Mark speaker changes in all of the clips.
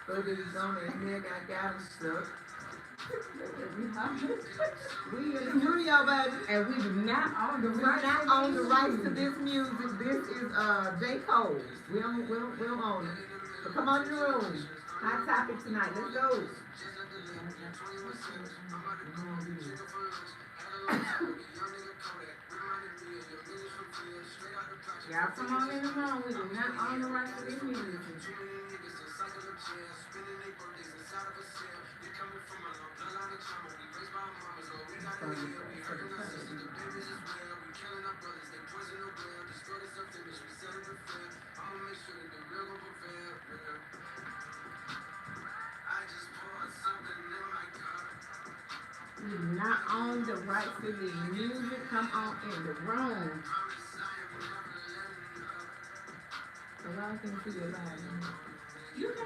Speaker 1: Others on their neck, I got them stuck. We in the studio, baby.
Speaker 2: And we do not own the
Speaker 1: We
Speaker 2: rights.
Speaker 1: not own the rights to this music. This is J. Cole. We don't own it. So come on in the room. Hot topic tonight. Let's go.
Speaker 2: Y'all come on in the room. We do not own the rights to this music. We do not own the rights to this music. Come on in the room. So I can see it live. You can.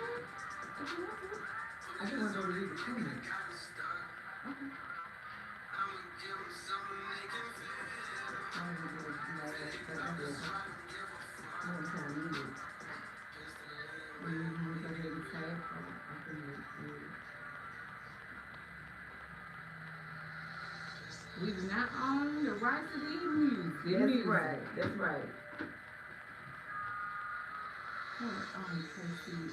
Speaker 2: If you want to.
Speaker 1: I just want to read the comments.
Speaker 2: Okay. We do not own the rights to these music.
Speaker 1: That's right. That's right.
Speaker 2: Tracy and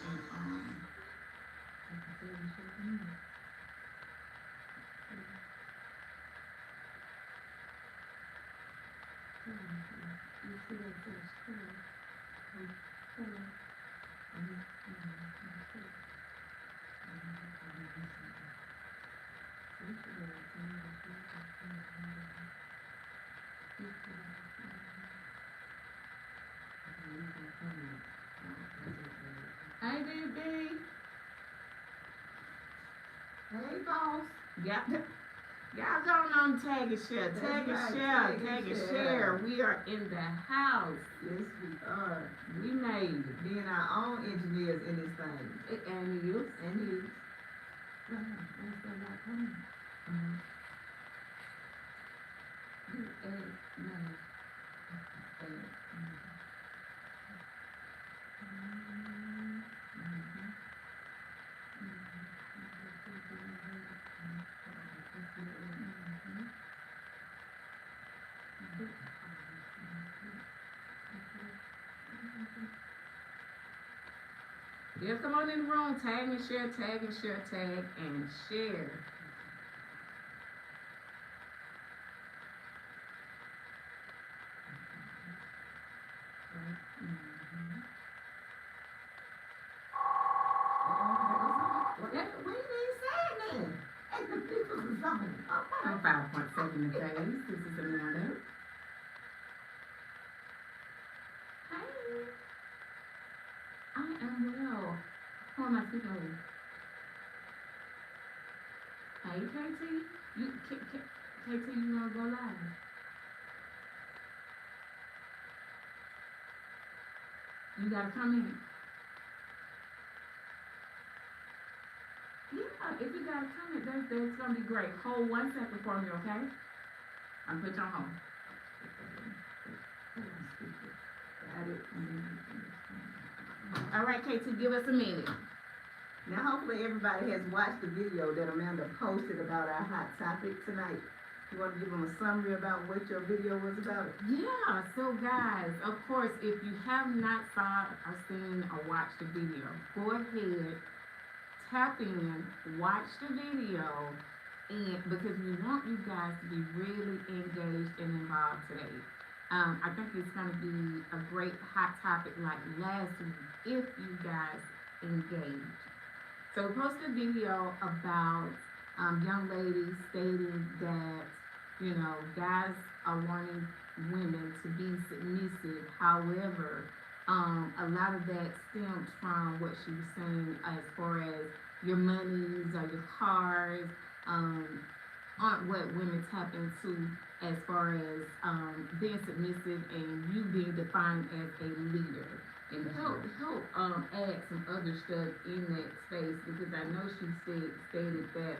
Speaker 2: Hey, baby.
Speaker 1: Hey, boss.
Speaker 2: Y'all going on tag and share. Tag and share. We are in the house.
Speaker 1: Yes, we are.
Speaker 2: We made it.
Speaker 1: Being our own engineers in this thing.
Speaker 2: And you.
Speaker 1: And you.
Speaker 2: Yeah, come on in the room. Tag and share, tag and share, tag and share.
Speaker 1: We ain't saying nothing. Hey, the people is something.
Speaker 2: I'm 5.7 the phase. This is Amanda. Hey. I am well. Who am I speaking with? Hey, KT. KT, you wanna go live? You gotta come in. Yeah, if you got a comment, that's gonna be great. Hold 1 second for me, okay? I'm put you on hold.
Speaker 1: Got it.
Speaker 2: All right, KT, give us a minute.
Speaker 1: Now, hopefully everybody has watched the video that Amanda posted about our hot topic tonight. You want to give them a summary about what your video was about?
Speaker 2: Yeah, so guys, of course, if you have not saw or seen or watched the video, go ahead, tap in, watch the video, and because we want you guys to be really engaged and involved today. I think it's going to be a great hot topic like last week if you guys engage. So we posted a video about young ladies stating that, you know, guys are wanting women to be submissive. However, a lot of that stems from what she was saying as far as your monies or your cars aren't what women tap into as far as being submissive and you being defined as a leader. And help add some other stuff in that space because I know she stated that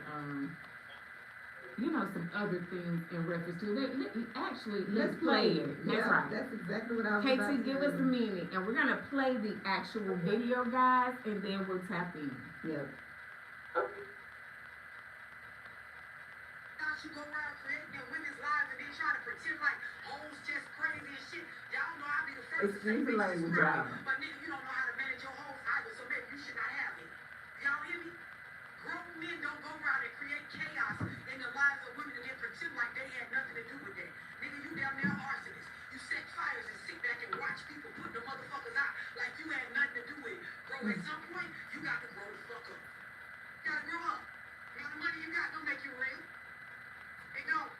Speaker 2: some other things in reference to it. Actually,
Speaker 1: Let's
Speaker 2: play it. That's
Speaker 1: Yeah,
Speaker 2: right.
Speaker 1: That's exactly what I was about to
Speaker 2: KT, give
Speaker 1: do.
Speaker 2: us a minute, and we're gonna play the actual video, guys, and then we'll tap in.
Speaker 1: Yep.
Speaker 3: You go around creating your women's lives and then trying to pretend like hoes just crazy and shit. Y'all know I'll be the first to say
Speaker 1: Excuse the
Speaker 3: bitches
Speaker 1: language,
Speaker 3: crazy.
Speaker 1: y'all.
Speaker 3: But nigga, you don't know how to manage your hoes either, so maybe you should not have it. Y'all hear me? Grown men don't go around and create chaos in the lives of women and then pretend like they had nothing to do with that. Nigga, you damn near arsonist. You set fires and sit back and watch people put the motherfuckers out like you had nothing to do with it. Bro, at some point, you got to grow the fuck up. You gotta grow up. You know, the money you got don't make you real. It don't.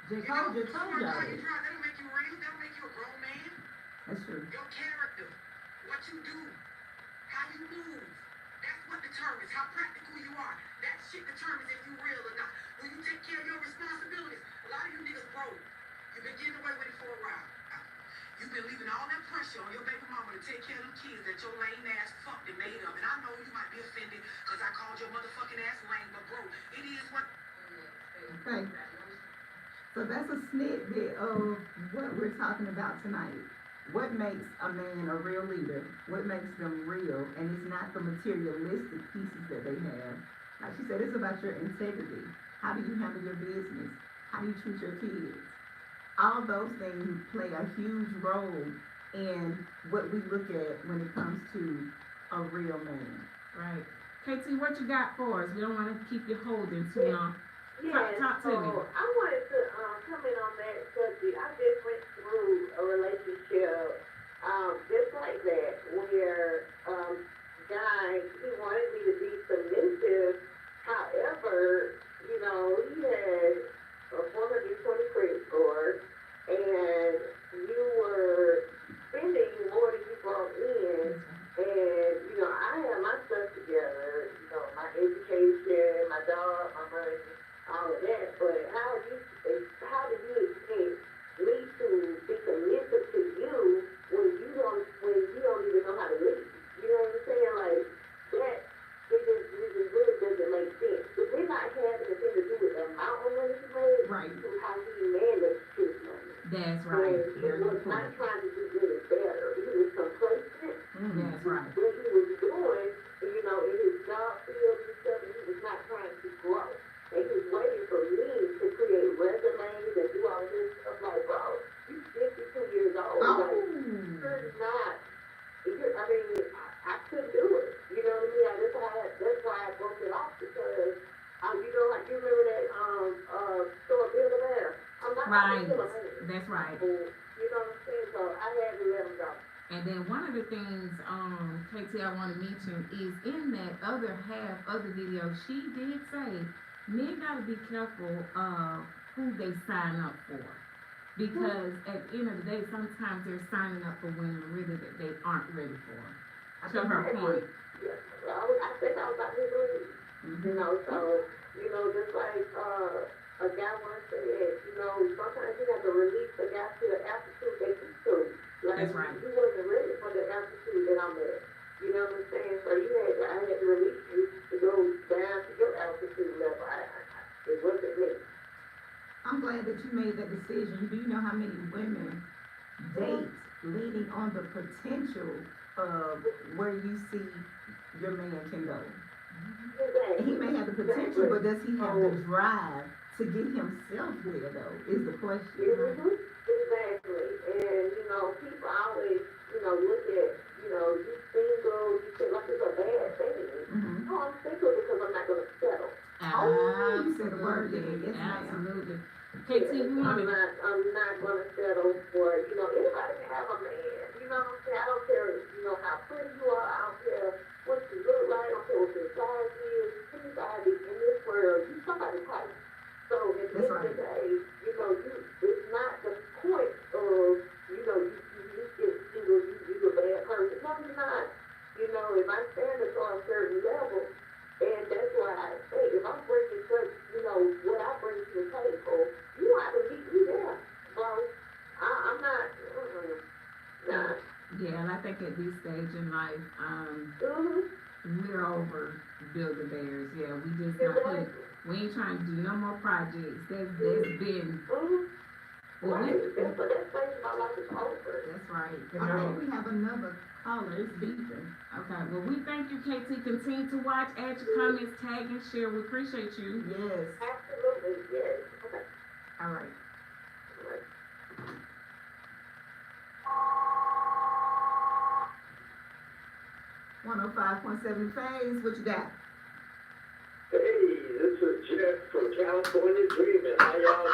Speaker 1: Just told you,
Speaker 3: Smart car you drive, that'll make you real. That'll make you a grown man.
Speaker 1: That's true.
Speaker 3: Your character, what you do, how you move, that's what determines how practical you are. That shit determines if you real or not. Will you take care of your responsibilities? A lot of you niggas broke. You've been getting away with it for a while. You've been leaving all that pressure on your baby mama to take care of them kids that your lame ass fucked and made up. And I know you might be offended because I called your motherfucking ass lame, but bro, it is what.
Speaker 1: Okay. So that's a snippet of what we're talking about tonight. What makes a man a real leader? What makes them real? And it's not the materialistic pieces that they have. Like she said, it's about your integrity. How do you handle your business? How do you treat your kids? All those things play a huge role in what we look at when it comes to a real man.
Speaker 2: Right. KT, what you got for us? We don't want to keep you holding too long.
Speaker 4: Yes,
Speaker 2: Talk to me.
Speaker 4: I wanted to comment on that subject. I just went through a relationship just like that, where guy, he wanted me to be submissive. However, he had a 420 credit score, and you were spending more than you brought in. And, I have my stuff together, my education, my job, my money, all of that, but how do you expect me to be submissive to you when you don't even know how to lead? You know what I'm saying? Like that, it really doesn't make sense. If we're not having anything to do with the amount of money he made,
Speaker 2: Right.
Speaker 4: to how he managed his money.
Speaker 2: That's right.
Speaker 4: He was not trying to do any better. He was complacent.
Speaker 2: That's right.
Speaker 4: What he was doing, in his job field and stuff, he was not trying to grow. And he was waiting for me to create resumes and do all this stuff. Like, bro, you're 52 years old. Like, you're not. I couldn't do it. You know what I mean? That's why I broke it off, because, like you remember that store Build a Bear? I'm not
Speaker 2: Right.
Speaker 4: Build a Bear.
Speaker 2: That's right.
Speaker 4: You know what I'm saying? So I had to let him go.
Speaker 2: And then one of the things, KT, I want to mention is in that other half of the video, she did say men got to be careful of who they sign up for. Because at the end of the day, sometimes they're signing up for women really that they aren't ready for. To her point.
Speaker 4: Yeah, I think I was about to agree. So, just like a guy once said, sometimes you have to release the guy to the altitude they used to. Like,
Speaker 2: That's right.
Speaker 4: you wasn't ready for the altitude that I'm at. You know what I'm saying? So I had to release you to go down to your altitude level. It wasn't me.
Speaker 1: I'm glad that you made that decision. Do you know how many women date leaning on the potential of where you see your man can go?
Speaker 4: Exactly.
Speaker 1: He may have the potential, but does he have the drive to get himself there, though, is the question.
Speaker 4: Exactly. And, people always, look at, you single, you feel like it's a bad thing. No, I'm single because I'm not going to settle.
Speaker 1: Oh, you said the word there. Yes, ma'am.
Speaker 2: Absolutely. KT, we want to.
Speaker 4: I'm not going to settle for, anybody can have a man. You know what I'm saying? I don't care, how pretty you are. I don't care what you look like. I don't care what your size is. Anybody in this world, you somebody's type. So at the end of the day, it's not the point of, you get single, you a bad person. No, you're not. If my standards are a certain level, and that's why I say, if I'm bringing such, what I bring to the table, you have to meet me there, bro. I'm not, nah.
Speaker 2: Yeah, and I think at this stage in life, we're over Build-A-Bears. Yeah, we just not putting, We ain't trying to do no more projects. That's been.
Speaker 4: Mm-hmm.
Speaker 2: Well,
Speaker 4: Right,
Speaker 2: we,
Speaker 4: that's what that phase of my life is over.
Speaker 2: that's right.
Speaker 1: I think we have another caller, it's beeping.
Speaker 2: Okay, well, we thank you, KT. Continue to watch, add your comments, tag, and share. We appreciate you.
Speaker 1: Yes,
Speaker 4: Absolutely, yes. Okay.
Speaker 1: all right.
Speaker 4: All right.
Speaker 1: 105.7 phase, what you got?
Speaker 5: Hey, this is Jeff from California Dreaming. How y'all?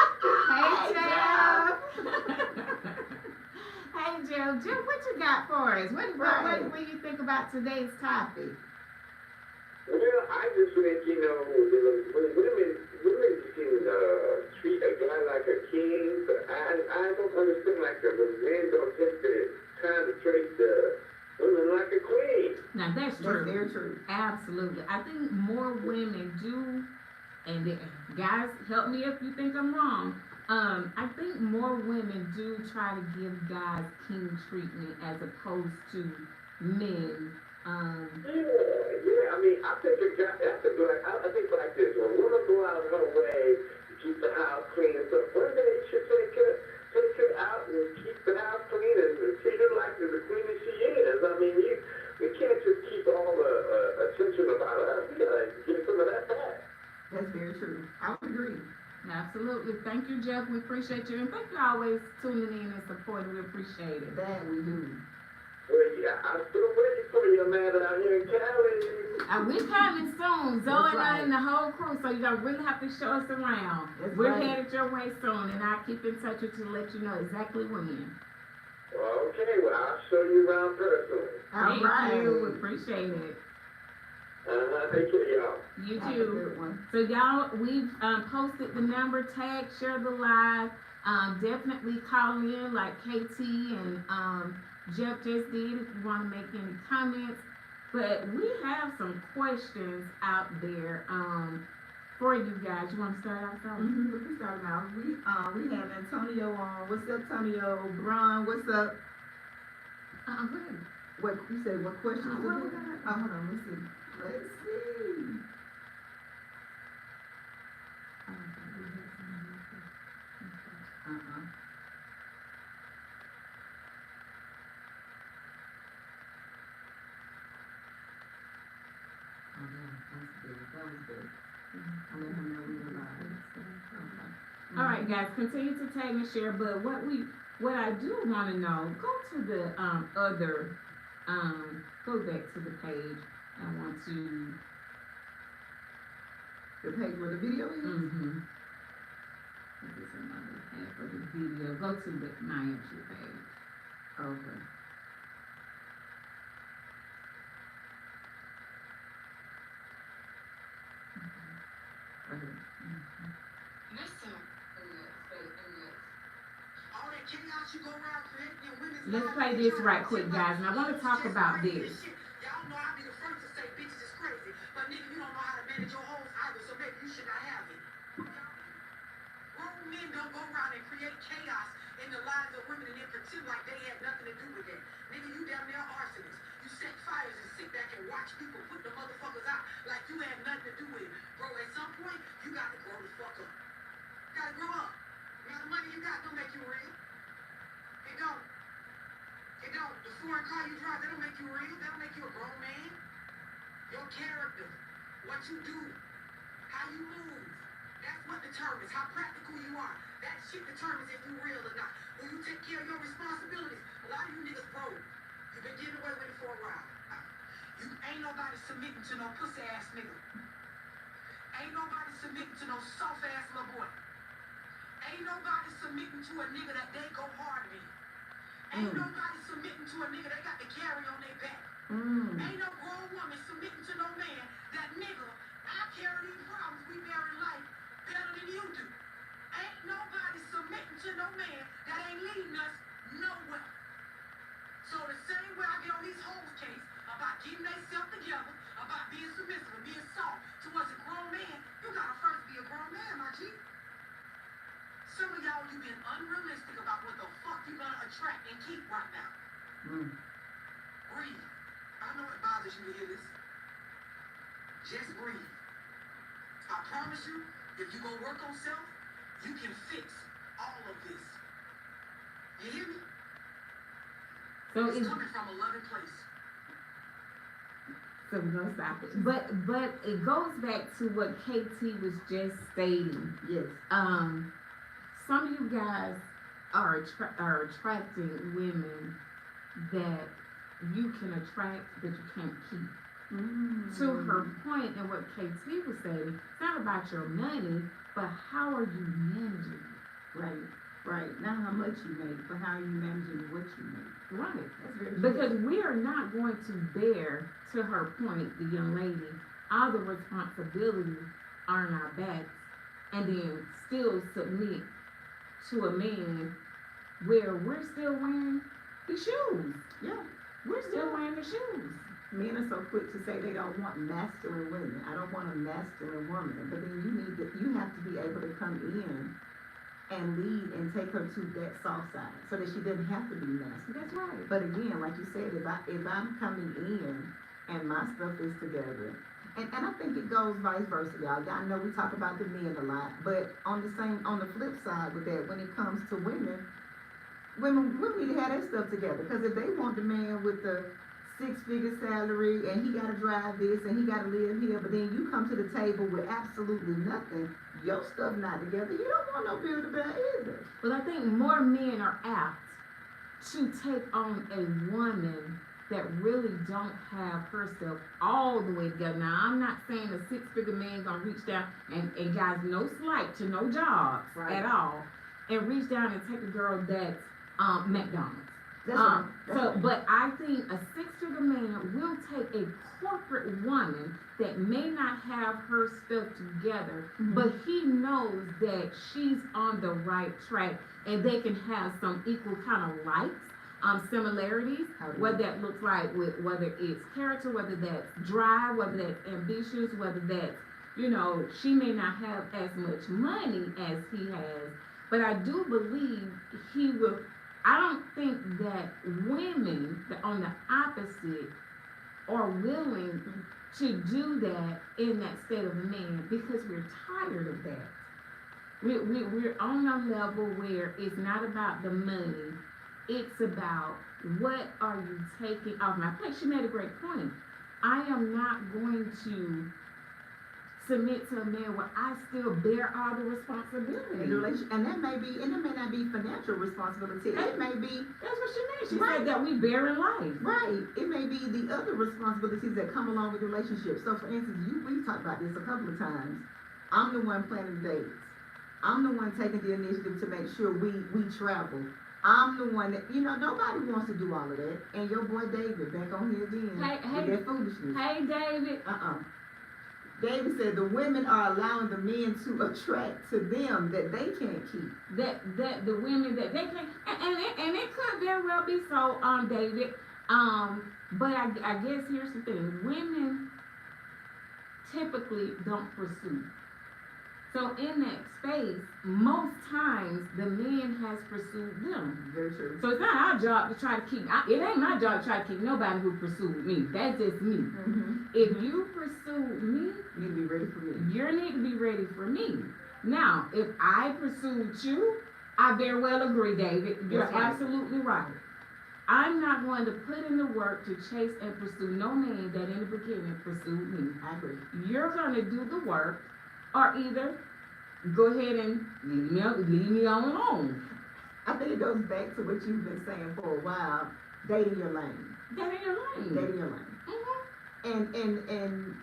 Speaker 2: Hey, Jeff. Hey, Jeff. Jeff, what you got for us? What do you think about today's topic?
Speaker 5: Well, I just think, when women can treat a guy like a king, but I don't understand, like, the men don't take the time to treat the women like a queen.
Speaker 2: Now, that's
Speaker 1: That's
Speaker 2: true.
Speaker 1: very true.
Speaker 2: Absolutely. I think more women do, and guys, help me if you think I'm wrong. I think more women do try to give guys king treatment as opposed to men.
Speaker 5: Yeah. I mean, I think a guy, I think like this. When women go out of her way to keep the house clean and stuff, one day you should take her out and keep the house clean and treat her like the queen that she is. I mean, we can't just keep all the attention about us. We gotta get some of that back.
Speaker 1: That's very true. I would agree.
Speaker 2: Absolutely. Thank you, Jeff. We appreciate you. And thank you always tuning in and supporting. We appreciate it.
Speaker 1: That we do.
Speaker 5: Well, yeah, I'm still waiting for you, man, out here in Cali.
Speaker 2: We coming soon. Zoe
Speaker 1: That's
Speaker 2: and I
Speaker 1: right.
Speaker 2: and the whole crew, so you don't really have to show us around.
Speaker 1: That's
Speaker 2: We're
Speaker 1: right.
Speaker 2: headed your way soon, and I'll keep in touch with you to let you know exactly when.
Speaker 5: Okay, well, I'll show you around personally.
Speaker 1: All
Speaker 2: Thank
Speaker 1: right.
Speaker 2: you. We appreciate it.
Speaker 5: Take care, y'all.
Speaker 2: You
Speaker 1: Have a
Speaker 2: too.
Speaker 1: good one.
Speaker 2: So y'all, we've posted the number, tag, share the live. Definitely call in like KT and Jeff just did if you want to make any comments. But we have some questions out there for you guys. You want to start out, Sally?
Speaker 1: Mm-hmm. We can start now. We have Antonio on. What's up, Antonio? Bron, what's up?
Speaker 2: Good.
Speaker 1: What you said? What questions do
Speaker 2: What
Speaker 1: we
Speaker 2: we got?
Speaker 1: have? Oh, hold on. Let's see. Let's see. Uh-uh. Oh, that was good. That was good. I let him know we were live. Okay.
Speaker 2: All right, guys, continue to tag and share. But what I do want to know, go to the go back to the page. I want to.
Speaker 1: The page where the video is?
Speaker 2: Mm-hmm. This is another half of the video. Go to my entry page.
Speaker 1: Okay. Okay.
Speaker 3: Listen. All that chaos you go around creating in women's
Speaker 2: Let's
Speaker 3: lives,
Speaker 2: play this right quick, guys. And I want to talk about this.
Speaker 3: Y'all know I'll be the first to say bitches is crazy, but nigga, you don't know how to manage your hoes either, so maybe you should not have it. Grown men don't go around and create chaos in the lives of women and then pretend like they had nothing to do with that. Nigga, you damn near arsonist. You set fires and sit back and watch people put the motherfuckers out like you had nothing to do with it. Bro, at some point, you got to grow the fuck up. You gotta grow up. Now, the money you got don't make you real. It don't. It don't. The foreign car you drive, that don't make you real. That don't make you a grown man. Your character, what you do, how you move, that's what determines how practical you are. That shit determines if you're real or not. When you take care of your responsibilities, a lot of you niggas broke. You've been getting away with it for a while. You ain't nobody submitting to no pussy ass nigga. Ain't nobody submitting to no soft ass little boy. Ain't nobody submitting to a nigga that they go hard in. Ain't nobody submitting to a nigga they got to carry on their back. Ain't no grown woman submitting to no man that nigga, I carry these problems we bear in life better than you do. Ain't nobody submitting to no man that ain't leading us nowhere. So the same way I get on these hoes case about getting themselves together, about being submissive and being soft towards a grown man, you gotta first be a grown man, my G. Some of y'all, you been unrealistic about what the fuck you gonna attract and keep right now. Breathe. I know it bothers you to hear this. Just breathe. I promise you, if you go work on self, you can fix all of this. You hear me?
Speaker 2: So
Speaker 3: It's
Speaker 2: it's,
Speaker 3: coming from a loving place.
Speaker 2: so we're gonna stop it. But it goes back to what KT was just stating.
Speaker 1: Yes.
Speaker 2: Some of you guys are attracting women that you can attract but you can't keep. To her point and what KT was saying, it's not about your money, but how are you managing it?
Speaker 1: Right, right. Not how much you make, but how are you managing what you make.
Speaker 2: Right.
Speaker 1: That's very true.
Speaker 2: Because we are not going to bear, to her point, the young lady, all the responsibilities on our backs and then still submit to a man where we're still wearing the shoes.
Speaker 1: Yeah.
Speaker 2: We're still wearing the shoes.
Speaker 1: Men are so quick to say they don't want masculine women. I don't want a masculine woman. But then you have to be able to come in and lead and take her to that soft side so that she doesn't have to be masculine.
Speaker 2: That's right.
Speaker 1: But again, like you said, if I'm coming in and my stuff is together, and I think it goes vice versa, y'all. I know we talk about the men a lot, but on the flip side with that, when it comes to women need to have their stuff together. Because if they want the man with the 6-figure salary and he gotta drive this and he gotta live here, but then you come to the table with absolutely nothing, your stuff not together, you don't want no bill to bear either.
Speaker 2: But I think more men are apt to take on a woman that really don't have herself all the way together. Now, I'm not saying a 6-figure man gonna reach down and guys, no slight to no jobs
Speaker 1: Right.
Speaker 2: at all, and reach down and take a girl that's McDonald's.
Speaker 1: That's right. That's
Speaker 2: So,
Speaker 1: right.
Speaker 2: but I think a 6-figure man will take a corporate woman that may not have her stuff together,
Speaker 1: Mhm.
Speaker 2: but he knows that she's on the right track and they can have some equal kind of likes, similarities, what that looks like with whether it's character, whether that's drive, whether that's ambitions, whether that's, she may not have as much money as he has, but I do believe he will. I don't think that women that on the opposite are willing to do that in that state of man because we're tired of that. We're on a level where it's not about the money, it's about what are you taking off my plate. She made a great point. I am not going to submit to a man where I still bear all the responsibility.
Speaker 1: And that may not be financial responsibility. It may be
Speaker 2: That's what she meant. She
Speaker 1: Right.
Speaker 2: said that we bear in life.
Speaker 1: right. It may be the other responsibilities that come along with relationships. So, for instance, we've talked about this a couple of times. I'm the one planning the dates. I'm the one taking the initiative to make sure we travel. I'm the one that nobody wants to do all of that. And your boy David back on here again
Speaker 2: Hey,
Speaker 1: with that foolishness.
Speaker 2: Hey, David.
Speaker 1: David said the women are allowing the men to attract to them that they can't keep.
Speaker 2: That the women that they can, and it could very well be so, David. But I guess here's the thing: women typically don't pursue. So in that space, most times the man has pursued them.
Speaker 1: Very true.
Speaker 2: So it's not our job to try to keep. It ain't my job to try to keep nobody who pursued me. That's just me.
Speaker 1: Mm-hmm.
Speaker 2: If you pursued me,
Speaker 1: You need to be ready for me.
Speaker 2: you need to be ready for me. Now, if I pursued you, I very well agree, David. You're
Speaker 1: That's right.
Speaker 2: absolutely right. I'm not going to put in the work to chase and pursue no man that in the beginning pursued me.
Speaker 1: I agree.
Speaker 2: You're going to do the work, or either go ahead and leave me on alone.
Speaker 1: I think it goes back to what you've been saying for a while, dating your lane.
Speaker 2: That ain't your lane.
Speaker 1: Dating your lane.
Speaker 2: Mhm.
Speaker 1: And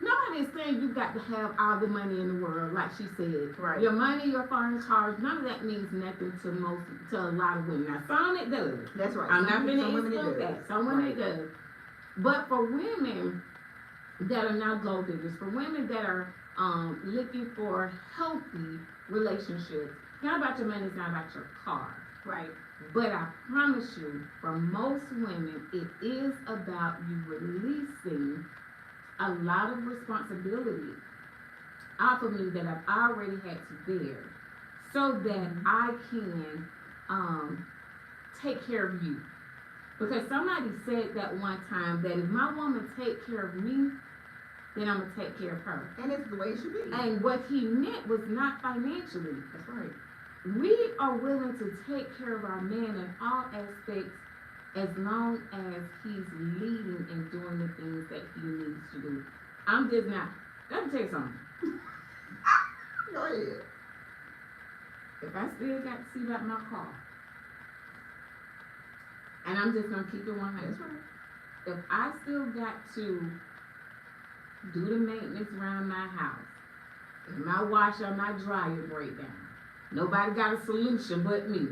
Speaker 2: Nobody's saying you got to have all the money in the world, like she said.
Speaker 1: Right.
Speaker 2: Your money, your foreign cars, none of that means nothing to a lot of women. Now, some it does.
Speaker 1: that's right.
Speaker 2: I'm not
Speaker 1: Some
Speaker 2: going to
Speaker 1: women it
Speaker 2: exclude
Speaker 1: does.
Speaker 2: that. Some women it
Speaker 1: Right.
Speaker 2: does. But for women that are not gold diggers, for women that are looking for healthy relationships, it's not about your money, it's not about your car.
Speaker 1: Right.
Speaker 2: But I promise you, for most women, it is about you releasing a lot of responsibility off of me that I've already had to bear so that I can take care of you. Because somebody said that one time that if my woman take care of me, then I'm gonna take care of her.
Speaker 1: And it's the way it should be.
Speaker 2: And what he meant was not financially.
Speaker 1: That's right.
Speaker 2: We are willing to take care of our man in all aspects as long as he's leading and doing the things that he needs to do. I'm just not. Let me tell you something.
Speaker 1: Go ahead.
Speaker 2: If I still got to see about my car, and I'm just gonna keep it 100.
Speaker 1: That's right.
Speaker 2: If I still got to do the maintenance around my house, if my washer or my dryer break down, nobody got a solution but me.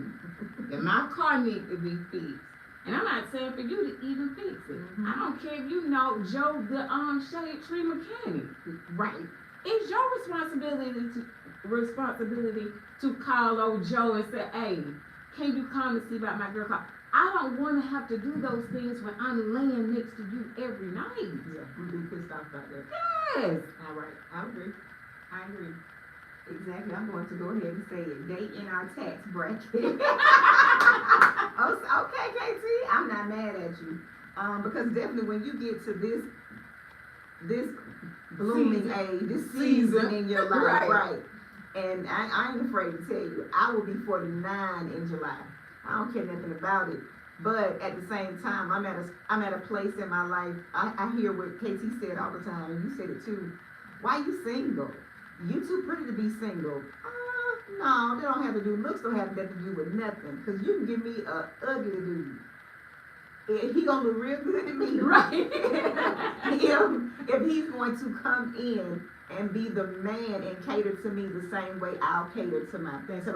Speaker 2: If my car needs to be fixed, and I'm not saying for you to even fix it.
Speaker 1: Mhm.
Speaker 2: I don't care if you know Joe the shade tree mechanic.
Speaker 1: Right.
Speaker 2: It's your responsibility to call old Joe and say, hey, can you come and see about my girl car? I don't want to have to do those things when I'm laying next to you every night.
Speaker 1: Yeah, we'd be pissed off about that.
Speaker 2: Yes.
Speaker 1: All right, I agree. I agree. Exactly. I'm going to go ahead and say it. They in our tax bracket. Oh, okay, KT. I'm not mad at you. Because definitely when you get to this blooming age, this season in your life, right? And I ain't afraid to tell you, I will be 49 in July. I don't care nothing about it. But at the same time, I'm at a place in my life. I hear what KT said all the time, and you said it too. Why you single? You too pretty to be single. No, they don't have to do. Looks don't have nothing to do with nothing. Cause you can give me a ugly dude. And he gonna look real good to me, right? if he's going to come in and be the man and cater to me the same way I'll cater to my person.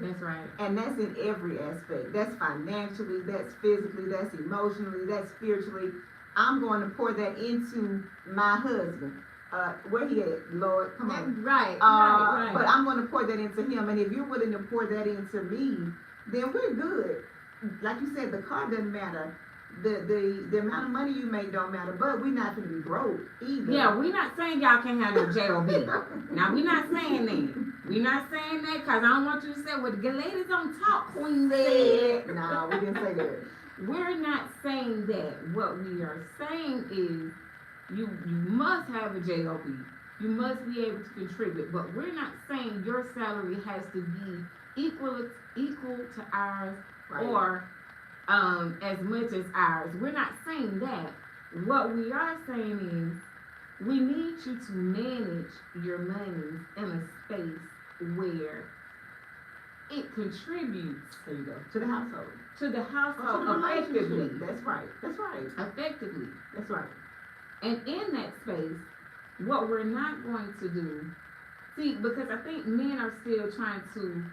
Speaker 2: That's right.
Speaker 1: And that's in every aspect. That's financially, that's physically, that's emotionally, that's spiritually. I'm going to pour that into my husband. Where he at, Lord? Come on.
Speaker 2: Right.
Speaker 1: But I'm going to pour that into him. And if you're willing to pour that into me, then we're good. Like you said, the car doesn't matter. The amount of money you make don't matter. But we're not going to be broke either.
Speaker 2: Yeah, we're not saying y'all can't have no J.O.B. Now, we're not saying that. We're not saying that because I don't want you to say, well, the ladies on top, Queen said.
Speaker 1: No, we didn't say that.
Speaker 2: We're not saying that. What we are saying is you must have a J.O.B. You must be able to contribute. But we're not saying your salary has to be equal to ours,
Speaker 1: Right.
Speaker 2: or as much as ours. We're not saying that. What we are saying is we need you to manage your money in a space where it contributes
Speaker 1: There you go. To the household.
Speaker 2: to the
Speaker 1: To
Speaker 2: household
Speaker 1: the
Speaker 2: effectively.
Speaker 1: relationship. That's right. That's right.
Speaker 2: Effectively.
Speaker 1: That's right.
Speaker 2: And in that space, what we're not going to do, see, because I think men are still trying to,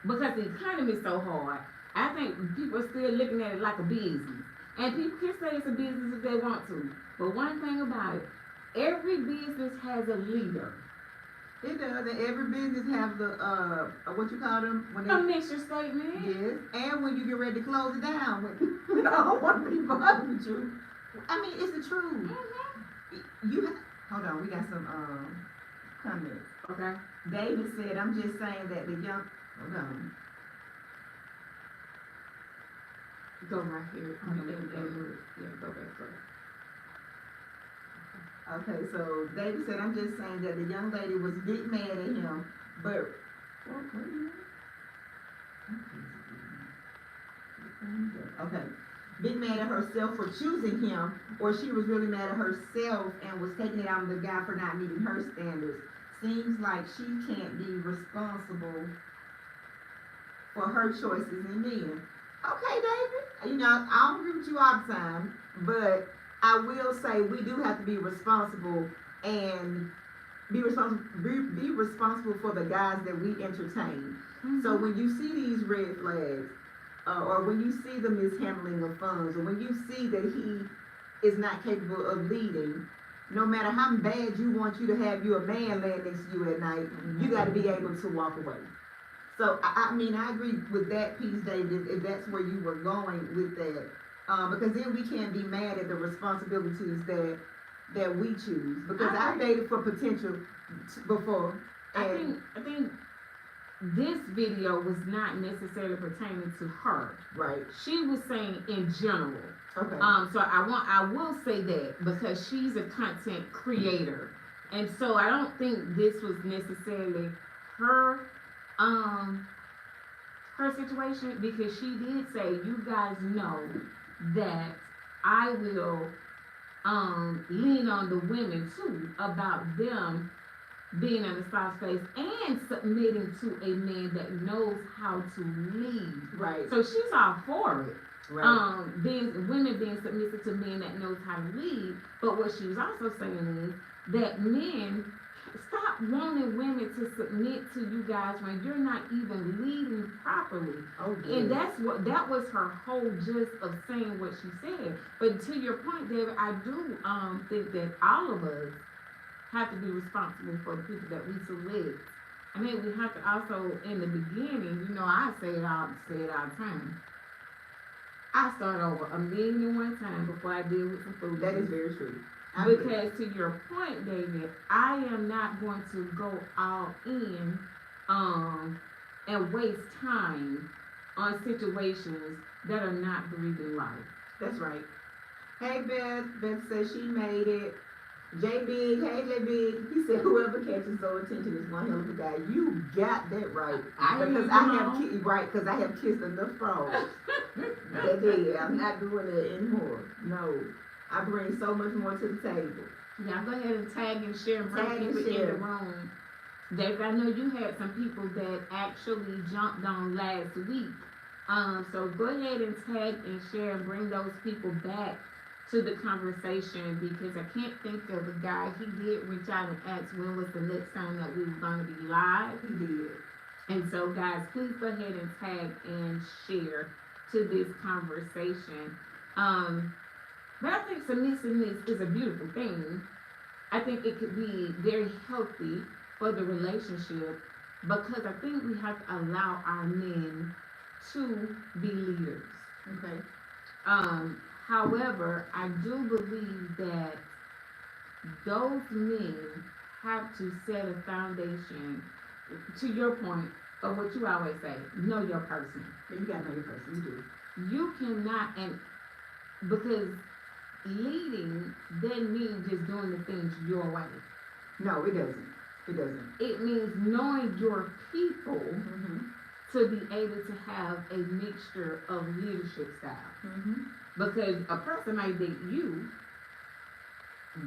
Speaker 2: because the economy is so hard, I think people are still looking at it like a business. And people can say it's a business if they want to. But one thing about it, every business has a leader.
Speaker 1: It does. And every business have the, what you call them? When
Speaker 2: A mission statement.
Speaker 1: Yes. And when you get ready to close it down, when I don't want to be bothered with you. I mean, it's the truth. Hold on, we got some comments.
Speaker 2: Okay.
Speaker 1: David said, I'm just saying that the young, hold on.
Speaker 2: Go right here.
Speaker 1: Okay.
Speaker 2: Yeah, go back first.
Speaker 1: Okay, so David said, I'm just saying that the young lady was big mad at him, but, okay, big mad at herself for choosing him, or she was really mad at herself and was taking it out on the guy for not meeting her standards. Seems like she can't be responsible for her choices in men. Okay, David, you know, I don't agree with you all the time, but I will say we do have to be responsible and be responsible for the guys that we entertain.
Speaker 2: Mm-hmm.
Speaker 1: So when you see these red flags, or when you see the mishandling of funds, or when you see that he is not capable of leading, no matter how bad you want you to have you a man laying next to you at night, you got to be able to walk away. So I mean, I agree with that piece, David, if that's where you were going with that. Because then we can't be mad at the responsibilities that we choose. Because I dated for potential before.
Speaker 2: I think this video was not necessarily pertaining to her.
Speaker 1: Right.
Speaker 2: She was saying in general.
Speaker 1: Okay.
Speaker 2: So I will say that because she's a content creator, and so I don't think this was necessarily her, um, her situation, because she did say, you guys know that I will, lean on the women too about them being in a soft space and submitting to a man that knows how to lead.
Speaker 1: Right.
Speaker 2: So she's all for it.
Speaker 1: Right.
Speaker 2: Women being submissive to men that knows how to lead. But what she was also saying is that men stop wanting women to submit to you guys when you're not even leading properly.
Speaker 1: Oh,
Speaker 2: And
Speaker 1: yes.
Speaker 2: that was her whole gist of saying what she said. But to your point, David, I do think that all of us have to be responsible for the people that we select. I mean, we have to also, in the beginning, I say it all the time. I start over 1,000,001 times before I deal with some food.
Speaker 1: That is very true. I agree.
Speaker 2: Because to your point, David, I am not going to go all in, and waste time on situations that are not breathing life.
Speaker 1: That's right. Hey, Beth. Beth says she made it. J Big, hey J Big. He said whoever catches Zoe's attention is one hell of a guy. You got that right. Because I have kissed enough frogs. I'm not doing it anymore. No. I bring so much more to the table.
Speaker 2: Y'all go ahead and tag and share and bring
Speaker 1: Tag and
Speaker 2: people in
Speaker 1: share.
Speaker 2: the room. David, I know you had some people that actually jumped on last week. So go ahead and tag and share and bring those people back to the conversation, because I can't think of a guy. He did reach out and ask when was the next time that we were going to be live.
Speaker 1: He did.
Speaker 2: And so, guys, please go ahead and tag and share to this conversation. But I think submissiveness is a beautiful thing. I think it could be very healthy for the relationship, because I think we have to allow our men to be leaders.
Speaker 1: Okay.
Speaker 2: However, I do believe that those men have to set a foundation, to your point of what you always say, know your person.
Speaker 1: You gotta know your person. You do.
Speaker 2: You cannot, and because leading doesn't mean just doing the things your way.
Speaker 1: No, it doesn't. It doesn't.
Speaker 2: It means knowing your people
Speaker 1: Mm-hmm.
Speaker 2: to be able to have a mixture of leadership style.
Speaker 1: Mm-hmm.
Speaker 2: Because a person might date you,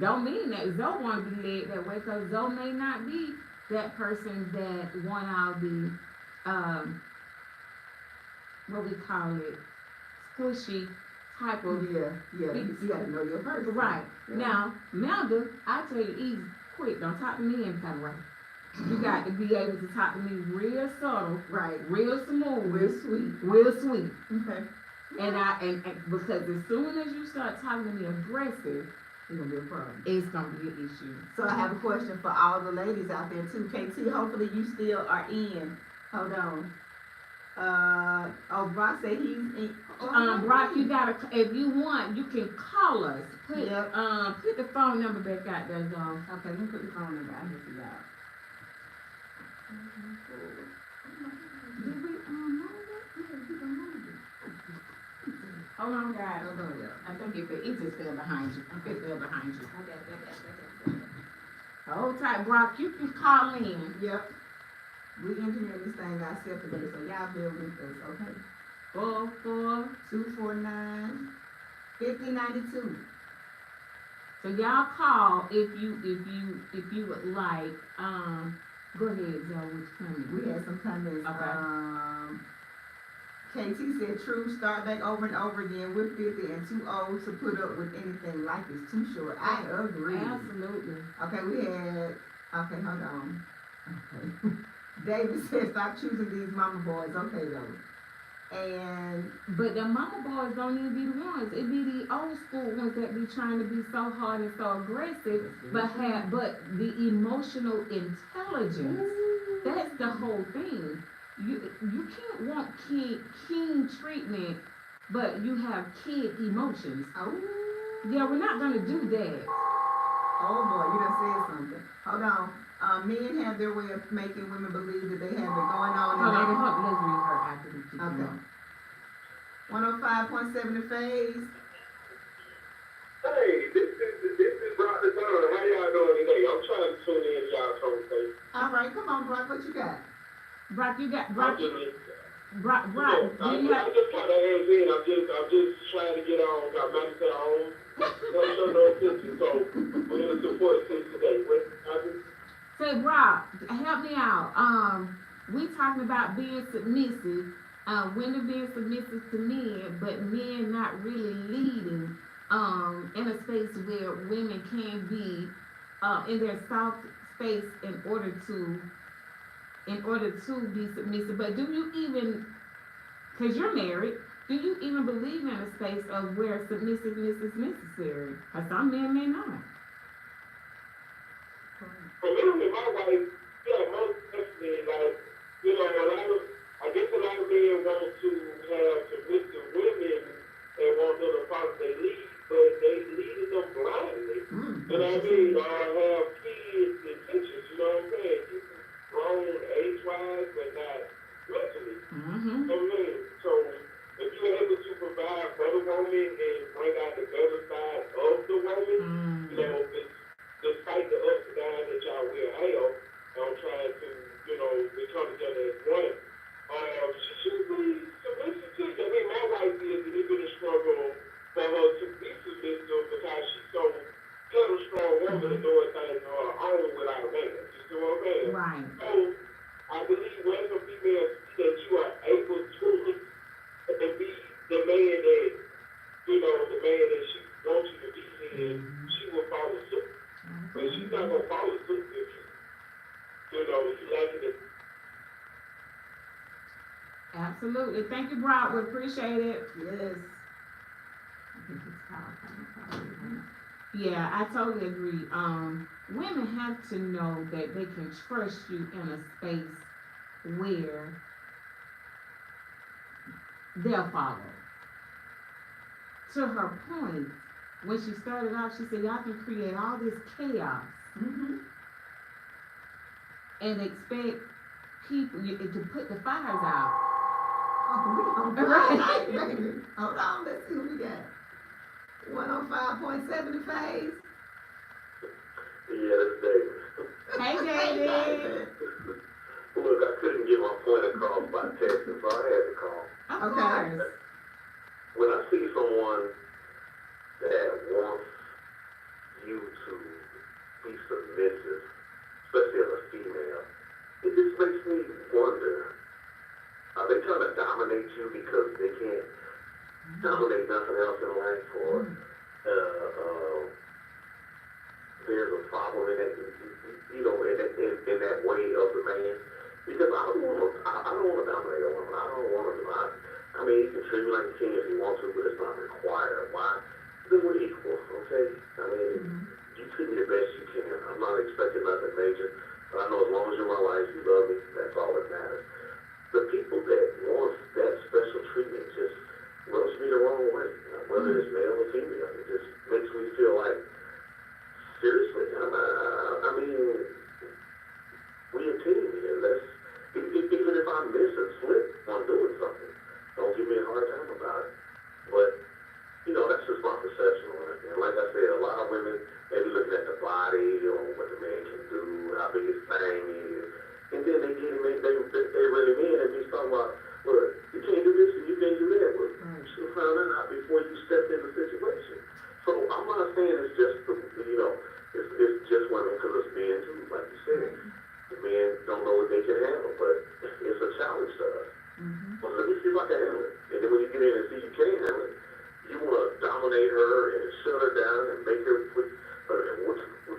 Speaker 2: don't mean that Zoe want to be led that way, because Zoe may not be that person that want all the, what we call it, squishy type of.
Speaker 1: Yeah. You gotta know your person.
Speaker 2: Right.
Speaker 1: Yeah.
Speaker 2: Now, Melda, I tell you easy, quick, don't talk to me any kind of way. You got to be able to talk to me real subtle,
Speaker 1: Right.
Speaker 2: real smooth,
Speaker 1: Real sweet.
Speaker 2: real sweet.
Speaker 1: Okay.
Speaker 2: And because as soon as you start talking to me aggressive,
Speaker 1: It's gonna be a problem.
Speaker 2: it's gonna be an issue.
Speaker 1: So I have a question for all the ladies out there too. KT, hopefully you still are in. Hold on. Brock said he's in.
Speaker 2: Brock, you gotta, if you want, you can call us. Put
Speaker 1: Yep.
Speaker 2: put the phone number back out there, Zoe.
Speaker 1: Okay, let me put the phone number out here for y'all.
Speaker 2: Did we know that? Yeah, we don't know that. Hold on, guys.
Speaker 1: Hold on, y'all.
Speaker 2: I think it just fell behind you. It fell behind you. Hold tight, Brock. You can call in.
Speaker 1: Yep. We engineered this thing ourselves today, so y'all bear with us, okay? 249-5092.
Speaker 2: So y'all call if you would like. Go ahead, Zoe. Which coming?
Speaker 1: We had some comments.
Speaker 2: Okay.
Speaker 1: KT said, true, start back over and over again. We're 50 and too old to put up with anything. Life is too short. I agree.
Speaker 2: Absolutely.
Speaker 1: Okay, okay, hold on. Okay. David said, stop choosing these mama boys. Okay, though.
Speaker 2: But the mama boys don't even be the ones. It be the old school ones that be trying to be so hard and so aggressive, but the emotional intelligence. That's the whole thing. You can't want keen treatment, but you have kid emotions.
Speaker 1: Oh.
Speaker 2: Yeah, we're not gonna do that.
Speaker 1: Oh boy, you done said something. Hold on. Men have their way of making women believe that they have it going on.
Speaker 2: Hold on, let's read her after we keep
Speaker 1: Okay.
Speaker 2: going.
Speaker 1: 105.7 The Phase.
Speaker 5: Hey, this is Brock the Third. How y'all doing today? I'm trying to tune in to y'all conversation.
Speaker 1: All right, come on, Brock, what you got?
Speaker 2: Brock, you got
Speaker 5: I'm
Speaker 2: Brock.
Speaker 5: just,
Speaker 2: Brock,
Speaker 5: you
Speaker 2: Brock,
Speaker 5: know,
Speaker 2: do
Speaker 5: I'm
Speaker 2: you have?
Speaker 5: just kind of hands in. I'm just trying to get on. Got matters at home. No show no attention. So we're gonna support sis today. What?
Speaker 2: Say, Brock, help me out. We talking about being submissive, women being submissive to men, but men not really leading, in a space where women can be, in their soft space in order to be submissive. But do you even, cause you're married, do you even believe in a space of where submissiveness is necessary? Cause some men may not.
Speaker 5: For me and my wife, yeah, most definitely, like, you know, I guess a lot of men want to have submissive women and want them to follow their lead, but they leading them blindly. You know what I mean? Or have kids intentions, you know what I'm saying? Keep them grown age-wise, but not mentally.
Speaker 2: Mm-hmm.
Speaker 5: You know what I mean? So, if you're able to provide for the woman and bring out the better side of the woman, you know, despite the ups and downs that y'all will have, I'm trying to, you know, we come together as one. She should be submissive to you. I mean, my wife is, and it's been a struggle for her to be submissive because she's so good a strong woman and doing things on her own without a man. You see what I'm saying?
Speaker 2: Right.
Speaker 5: So, I believe when some females see that you are able to be the man that, you know, the man that she wants you to be, then she will follow suit. But she's not gonna follow suit if you know, if you like it.
Speaker 2: Absolutely. Thank you, Brock. We appreciate it.
Speaker 1: Yes.
Speaker 2: I think it's power. Yeah, I totally agree. Women have to know that they can trust you in a space where they'll follow. To her point, when she started off, she said, y'all can create all this chaos
Speaker 1: Mm-hmm.
Speaker 2: and expect people to put the fires out.
Speaker 1: Oh, we on
Speaker 2: Right.
Speaker 1: fire, baby. Hold on, let's see what we got. 105.7 the phase.
Speaker 5: Yeah, that's David.
Speaker 2: Hey, David.
Speaker 5: Look, I couldn't get my point across by texting, so I had to call.
Speaker 2: Of
Speaker 1: Okay.
Speaker 2: course.
Speaker 5: When I see someone that wants you to be submissive, especially as a female, it just makes me wonder, are they trying to dominate you because they can't dominate nothing else in life, or there's a problem in that, you know, in that way of the man? Because I don't want to dominate a woman. I don't want to. I mean, he can treat me like a king if he wants to, but it's not required. Why? Then we're equal, okay? I mean, you treat me the best you can. I'm not expecting nothing major. But I know as long as you're in my life, you love me, that's all that matters. The people that want that special treatment just rubs me the wrong way. Whether it's male or female, it just makes me feel like, seriously, I mean, we a team here. Even if I miss a slip on doing something, don't give me a hard time about it. But, you know, that's just my perception on it. And like I said, a lot of women, they be looking at the body, or what the man can do, how big his thing is. And then they really mean, and be talking about, well, you can't do this and you can't do that. Well, you should have found that out before you stepped in the situation. So I'm not saying it's just, you know, it's just women, because it's men too, like you said. The men don't know what they can handle, but it's a challenge to us. Well, let me see if I can handle it. And then when you get in and see you can't handle it, you want to dominate her and shut her down and make her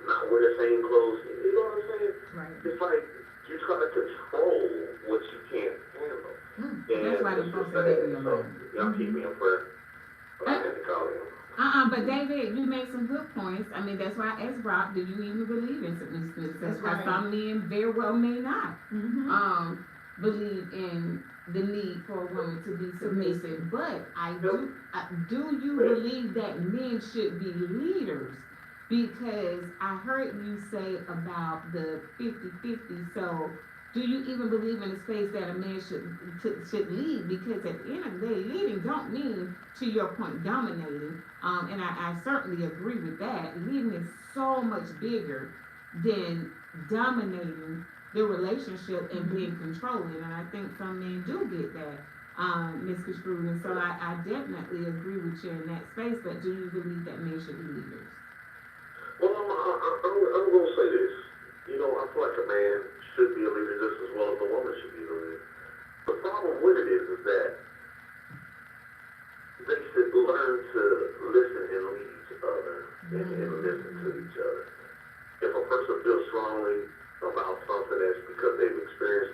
Speaker 5: not wear the same clothes. You know what I'm saying?
Speaker 2: Right.
Speaker 5: It's like you try to control what you can't handle.
Speaker 2: That's why the folks are dating your life.
Speaker 5: Y'all keep me in prayer. But I had to call him.
Speaker 2: But David, you made some good points. I mean, that's why I asked Brock, do you even believe in submissiveness?
Speaker 1: That's
Speaker 2: Because
Speaker 1: right.
Speaker 2: some men very well may not
Speaker 1: Mm-hmm.
Speaker 2: believe in the need for a woman to be submissive. But do you believe that men should be leaders? Because I heard you say about the 50-50, so do you even believe in the space that a man should lead? Because at the end of the day, leading don't mean, to your point, dominating. And I certainly agree with that. Leading is so much bigger than dominating the relationship and being controlling. And I think some men do get that, misconstrued. And so I definitely agree with you in that space. But do you believe that men should be leaders?
Speaker 5: Well, I'm going to say this. You know, I feel like a man should be a leader just as well as a woman should be a leader. The problem with it is that they should learn to listen and lead each other and listen to each other. If a person feels strongly about something that's because they've experienced it